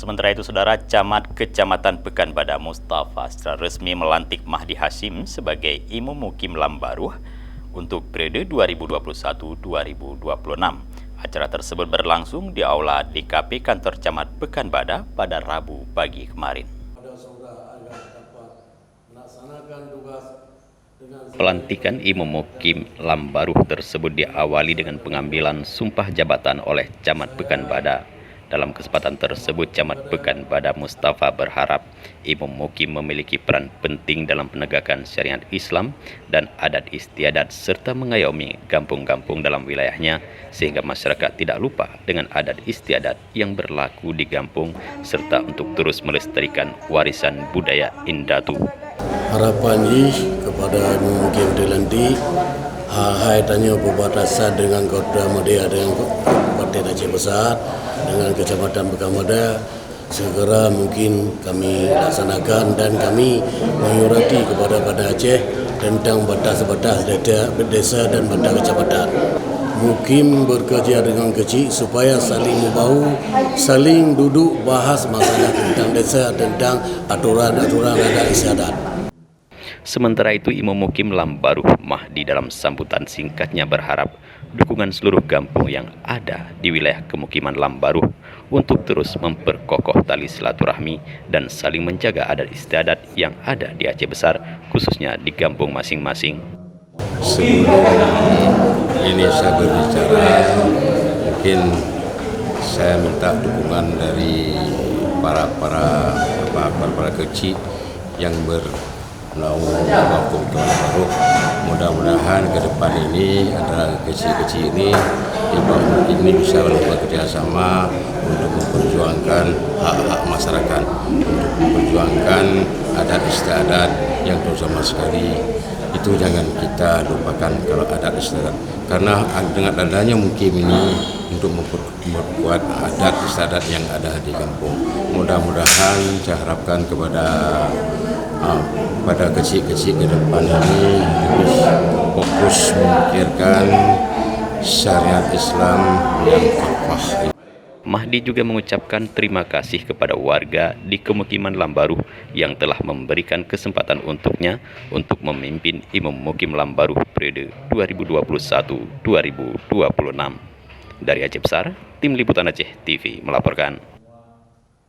Sementara itu, Saudara, Camat Kecamatan Pekanbadak Mustafa secara resmi melantik Mahdi Hashim sebagai Imam Mukim Lambaruh untuk periode 2021-2026. Acara tersebut berlangsung di Aula DKP Kantor Camat Pekanbadak pada Rabu pagi kemarin. Pelantikan Imam Mukim Lambaruh tersebut diawali dengan pengambilan sumpah jabatan oleh Camat Pekanbadak. Dalam kesempatan tersebut, Camat Pekanbadak Mustafa berharap Imam Mukim memiliki peran penting dalam penegakan syariat Islam dan adat istiadat serta mengayomi kampung-kampung dalam wilayahnya sehingga masyarakat tidak lupa dengan adat istiadat yang berlaku di kampung serta untuk terus melestarikan warisan budaya Indatu. Harapan kepada Imam Mukim dilantik, kaitannya berbatasan dengan Kota Madya dengan Kabupaten Aceh Besar dengan Kecamatan Pekanbadak segera mungkin kami laksanakan dan kami menyurati kepada Aceh tentang batas-batas desa dan batas kecamatan. Mukim bekerja dengan kecil supaya saling membahu, saling duduk bahas masalah tentang desa, tentang aturan-aturan adat istiadat. Sementara itu, Imam Mukim Lambaruh Mahdi dalam sambutan singkatnya berharap dukungan seluruh kampung yang ada di wilayah kemukiman Lambaruh untuk terus memperkokoh tali silaturahmi dan saling menjaga adat istiadat yang ada di Aceh Besar, khususnya di kampung masing-masing. Sebelum ini saya berbicara, mungkin saya minta dukungan dari para kecil yang menaungi kampung Lambaruh. Mudah-mudahan ke depan ini adalah kecil-kecil ini bisa bekerja sama untuk memperjuangkan hak-hak masyarakat, untuk memperjuangkan adat istiadat yang terutama sekali itu jangan kita lupakan kalau adat istiadat, karena dengan adanya Mukim ini untuk memperkuat adat istiadat yang ada di kampung. Mudah-mudahan saya harapkan pada kecil-kecil ke depan ini lebih fokus memikirkan syariat Islam yang kafah. Mahdi juga mengucapkan terima kasih kepada warga di kemukiman Lambaruh yang telah memberikan kesempatan untuknya untuk memimpin Imam Mukim Lambaruh periode 2021-2026. Dari Aceh Besar, Tim Liputan Aceh TV melaporkan.